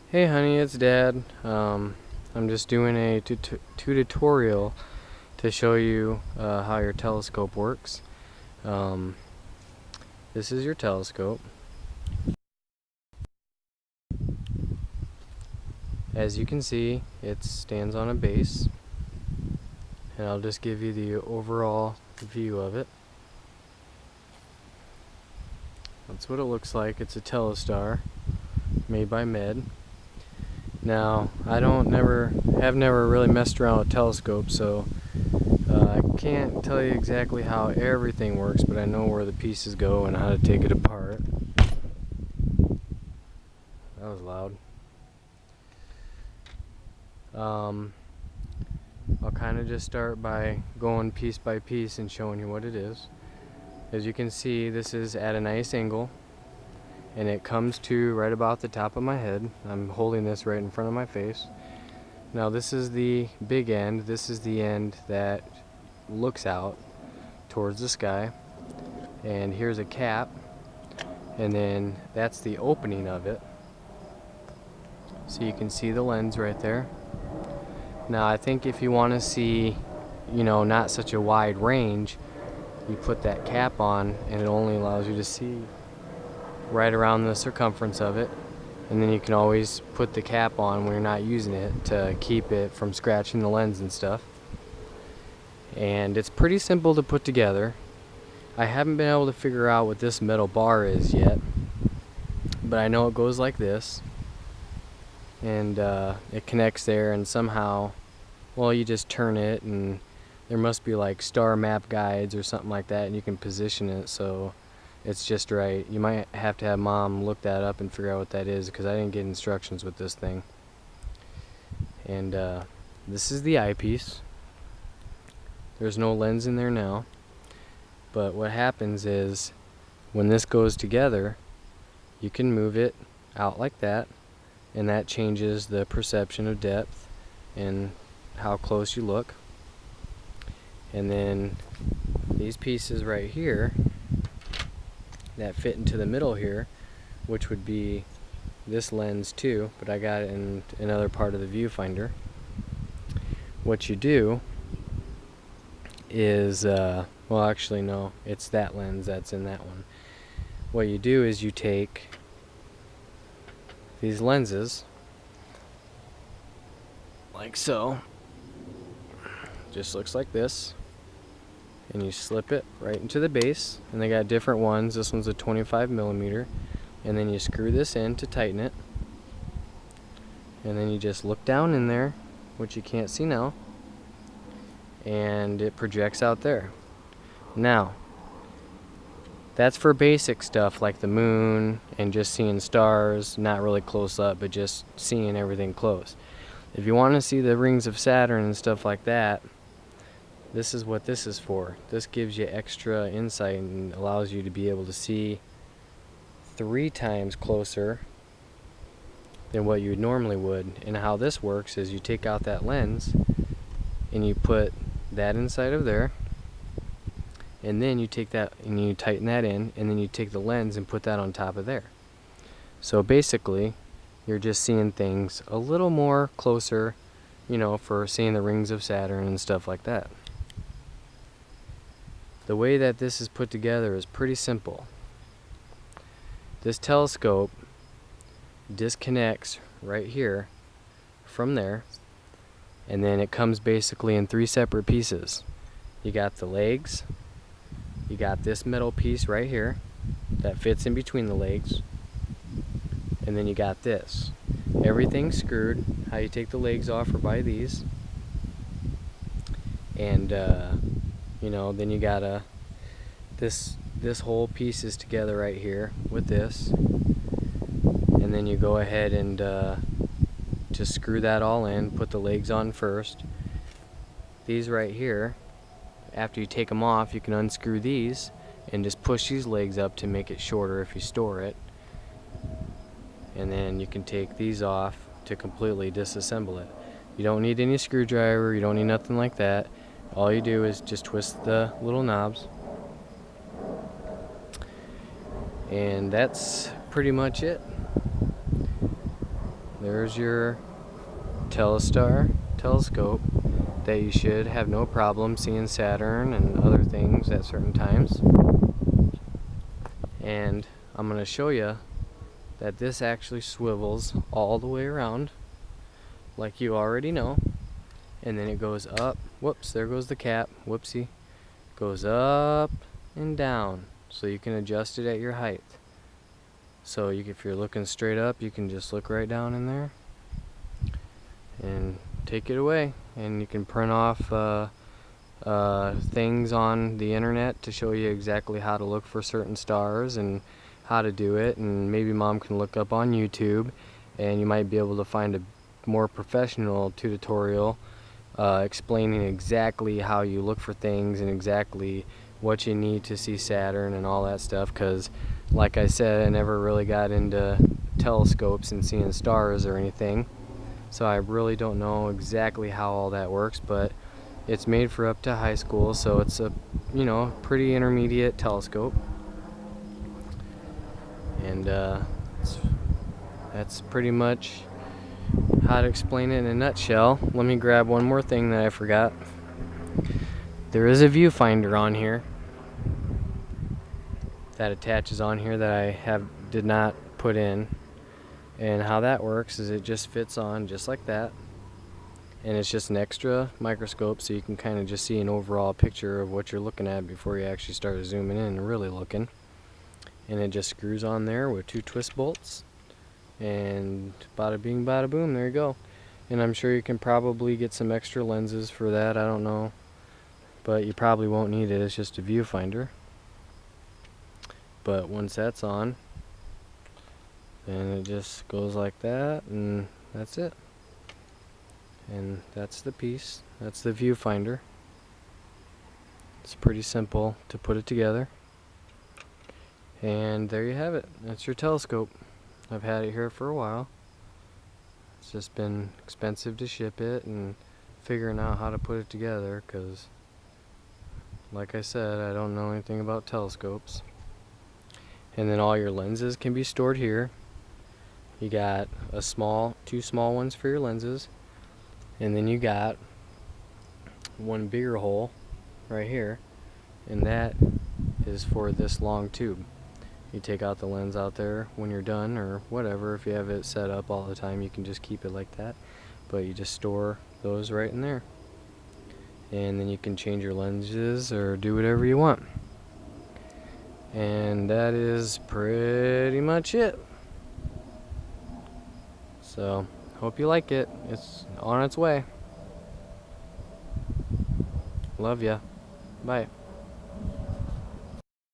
Hey honey, it's Dad. I'm just doing a tutorial to show you how your telescope works. Um, this is your telescope. As you can see, it stands on a base, and I'll just give you the overall view of it. That's what it looks like. It's a Telestar made by Med. Now, have never really messed around with telescopes, so I can't tell you exactly how everything works, but I know where the pieces go and how to take it apart. That was loud. I'll kind of just start by going piece by piece and showing you what it is. As you can see, this is at a nice angle, and it comes to right about the top of my head. I'm holding this right in front of my face. Now this is the big end. This is the end that looks out towards the sky, and here's a cap, and then that's the opening of it. So you can see the lens right there. Now I think if you want to see, not such a wide range, you put that cap on and it only allows you to see right around the circumference of it, and then you can always put the cap on when you're not using it to keep it from scratching the lens and stuff. And it's pretty simple to put together. I haven't been able to figure out what this metal bar is yet, but I know it goes like this, and it connects there, and somehow, well, you just turn it, and there must be like star map guides or something like that, and you can position it so it's just right. You might have to have Mom look that up and figure out what that is, because I didn't get instructions with this thing. And this is the eyepiece. There's no lens in there now, but what happens is when this goes together, you can move it out like that, and that changes the perception of depth and how close you look. And then these pieces right here that fit into the middle here, which would be this lens too, but I got it in another part of the viewfinder. What you do is, well, actually no, it's that lens that's in that one. What you do is you take these lenses like so, just looks like this, and you slip it right into the base, and they got different ones. This one's a 25mm, and then you screw this in to tighten it, and then you just look down in there, which you can't see now, and it projects out there. Now that's for basic stuff like the moon and just seeing stars, not really close up, but just seeing everything close. If you want to see the rings of Saturn and stuff like that, this is what this is for. This gives you extra insight and allows you to be able to see 3 times closer than what you normally would. And how this works is you take out that lens and you put that inside of there, and then you take that and you tighten that in, and then you take the lens and put that on top of there. So basically you're just seeing things a little more closer, for seeing the rings of Saturn and stuff like that. The way that this is put together is pretty simple. This telescope disconnects right here from there, and then it comes basically in 3 separate pieces. You got the legs, you got this metal piece right here that fits in between the legs, and then you got this. Everything's screwed. How you take the legs off are by these, and then you got this whole piece is together right here with this, and then you go ahead and just screw that all in, put the legs on first. These right here, after you take them off, you can unscrew these and just push these legs up to make it shorter if you store it, and then you can take these off to completely disassemble it. You don't need any screwdriver, you don't need nothing like that. All you do is just twist the little knobs, and that's pretty much it. there's your Telestar telescope that you should have no problem seeing Saturn and other things at certain times. And I'm going to show you that this actually swivels all the way around, like you already know, and then it goes up. Whoops, there goes the cap. Whoopsie. Goes up and down, so you can adjust it at your height. So if you're looking straight up, you can just look right down in there and take it away, and you can print off things on the internet to show you exactly how to look for certain stars and how to do it, and maybe mom can look up on YouTube and you might be able to find a more professional tutorial explaining exactly how you look for things and exactly what you need to see Saturn and all that stuff, because like I said, I never really got into telescopes and seeing stars or anything, so I really don't know exactly how all that works. But it's made for up to high school, so it's a pretty intermediate telescope, and that's pretty much how to explain it in a nutshell. Let me grab one more thing that I forgot. There is a viewfinder on here that attaches on here that I did not put in, and how that works is it just fits on just like that, and it's just an extra microscope, so you can kind of just see an overall picture of what you're looking at before you actually start zooming in and really looking. And it just screws on there with 2 twist bolts, and bada bing bada boom, there you go. And I'm sure you can probably get some extra lenses for that, I don't know, but you probably won't need it. It's just a viewfinder. But once that's on, then it just goes like that, and that's it. And that's the piece. That's the viewfinder. It's pretty simple to put it together. And there you have it. That's your telescope. I've had it here for a while. It's just been expensive to ship it and figuring out how to put it together, because like I said, I don't know anything about telescopes. And then all your lenses can be stored here. You got two small ones for your lenses, and then you got one bigger hole right here, and that is for this long tube. You take out the lens out there when you're done, or whatever. If you have it set up all the time, you can just keep it like that, but you just store those right in there, and then you can change your lenses or do whatever you want. And that is pretty much it. So hope you like it. It's on its way. Love ya. Bye.